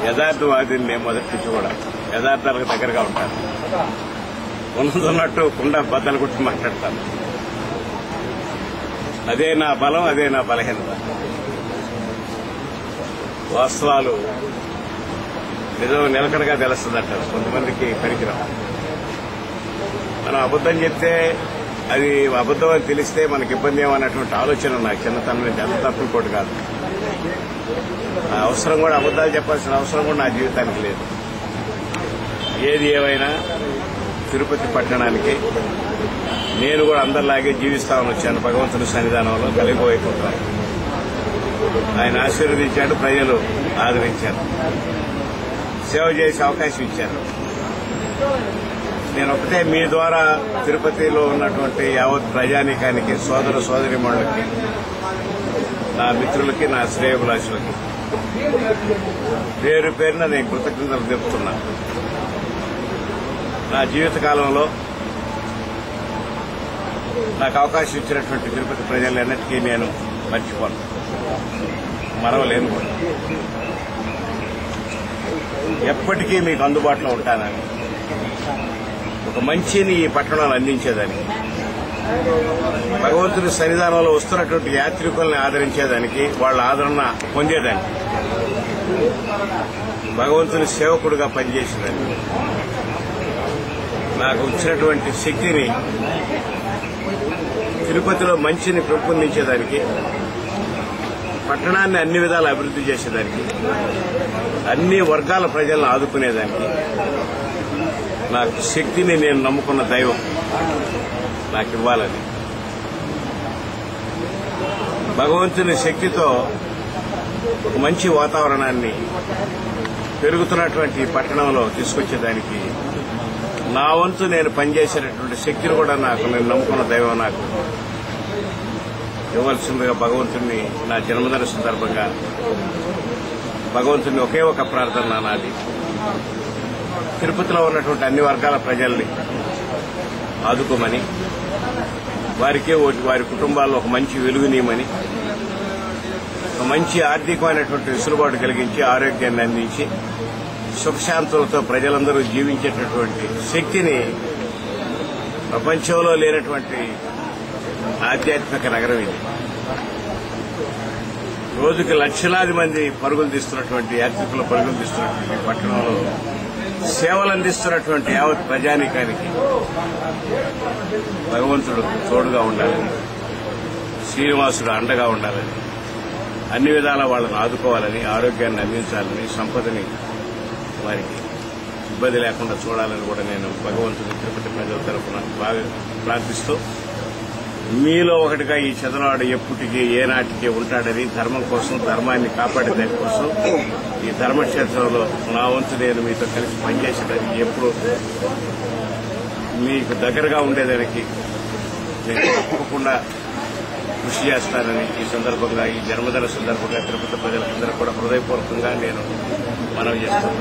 యథార్థవాదిని నేను మొదటి నుంచి కూడా యథార్థాలకు దగ్గరగా ఉంటాను. ఉన్నదన్నట్టు కుండ బద్దలు గురించి మాట్లాడతాను. అదే నా బలం, అదే నా బలహీనత. వాస్తవాలు నిజం నిలకడగా తెలుస్తుందంటారు. కొంతమందికి పరికరం. మనం అబద్దం చెప్తే అది అబద్దం అని తెలిస్తే మనకి ఇబ్బంది ఏమన్నటువంటి ఆలోచన నాకు చిన్నతనం నుంచి. అంత తప్పు ఇంకోటి కాదు. అవసరం కూడా అబద్దాలు చెప్పాల్సిన అవసరం కూడా నా జీవితానికి లేదు. ఏది ఏమైనా తిరుపతి పట్టణానికి నేను కూడా అందరిలాగే జీవిస్తామని వచ్చాను. భగవంతుని సన్నిధానంలో కలిగిపోయిపోతాను. ఆయన ఆశీర్వదించాడు, ప్రజలు ఆదరించారు, సేవ చేసే అవకాశం ఇచ్చారు. నేను ఒకటే మీ ద్వారా తిరుపతిలో ఉన్నటువంటి యావత్ ప్రజానీకానికి, సోదర సోదరీమణులకి, నా మిత్రులకి, నా శ్రేయోభిలాషులకి పేరు పేరున నేను కృతజ్ఞతలు తెలుపుతున్నా. నా జీవితకాలంలో నాకు అవకాశం ఇచ్చినటువంటి తిరుపతి ప్రజలన్నిటికీ నేను మర్చిపోను, మరవలేను కూడా. ఎప్పటికీ మీకు అందుబాటులో ఉంటానని, ఒక మంచిని ఈ పట్టణంలో అందించేదానికి, భగవంతుని సన్నిధానంలో వస్తున్నటువంటి యాత్రికుల్ని ఆదరించేదానికి, వాళ్ళ ఆదరణ పొందేదానికి, భగవంతుని సేవకుడుగా పనిచేసేదానికి, నాకు వచ్చినటువంటి శక్తిని తిరుపతిలో మంచిని పెంపొందించేదానికి, పట్టణాన్ని అన్ని విధాలు అభివృద్ది చేసేదానికి, అన్ని వర్గాల ప్రజలను ఆదుకునేదానికి నాకు శక్తిని నేను నమ్ముకున్న దైవం నాకు ఇవ్వాలని, భగవంతుని శక్తితో ఒక మంచి వాతావరణాన్ని పెరుగుతున్నటువంటి పట్టణంలో తీసుకొచ్చేదానికి నా వంతు నేను పనిచేసేటటువంటి శక్తిని కూడా నేను నమ్ముకున్న దైవం నాకు ఇవ్వాల్సిందిగా భగవంతుని నా జన్మదిన సందర్భంగా భగవంతుని ఒకే ఒక ప్రార్థన నాది. తిరుపతిలో ఉన్నటువంటి అన్ని వర్గాల ప్రజల్ని ఆదుకోమని, వారికి వారి కుటుంబాల్లో ఒక మంచి వెలుగునీయమని, ఒక మంచి ఆర్థికమైనటువంటి వెసులుబాటు కలిగించి, ఆరోగ్యాన్ని అందించి, సుఖశాంతులతో ప్రజలందరూ జీవించేటటువంటి శక్తిని ప్రపంచంలో లేనటువంటి ఆధ్యాత్మిక నగరం ఇది. రోజుకి లక్షలాది మంది పరుగులు తీస్తున్నటువంటి, యాత్రికుల పరుగులు తీస్తున్నటువంటి పట్టణంలో సేవలు అందిస్తున్నటువంటి యావత్ ప్రజానీకానికి భగవంతుడు తోడుగా ఉండాలని, శ్రీనివాసుడు అండగా ఉండాలని, అన్ని విధాలా వాళ్ళని ఆదుకోవాలని, ఆరోగ్యాన్ని అందించాలని, సంపదని వారికి ఇబ్బంది లేకుండా చూడాలని కూడా నేను భగవంతుని తిరుపతి ప్రజల తరఫున బాగా ప్రార్థిస్తూ, మీలో ఒకటిగా ఈ చదలవాడు ఎప్పటికీ ఏనాటికి ఉంటాడని, ధర్మం కోసం, ధర్మాన్ని కాపాడే దానికోసం ఈ ధర్మక్షేత్రంలో నా వంతు నేను మీతో కలిసి పనిచేసేదానికి, ఎప్పుడు మీకు దగ్గరగా ఉండేదానికి నేను తప్పకుండా కృషి చేస్తానని ఈ సందర్భంగా, ఈ జన్మదిన సందర్భంగా తిరుపతి ప్రజలందరూ కూడా హృదయపూర్వకంగా నేను మనవి చేస్తాను.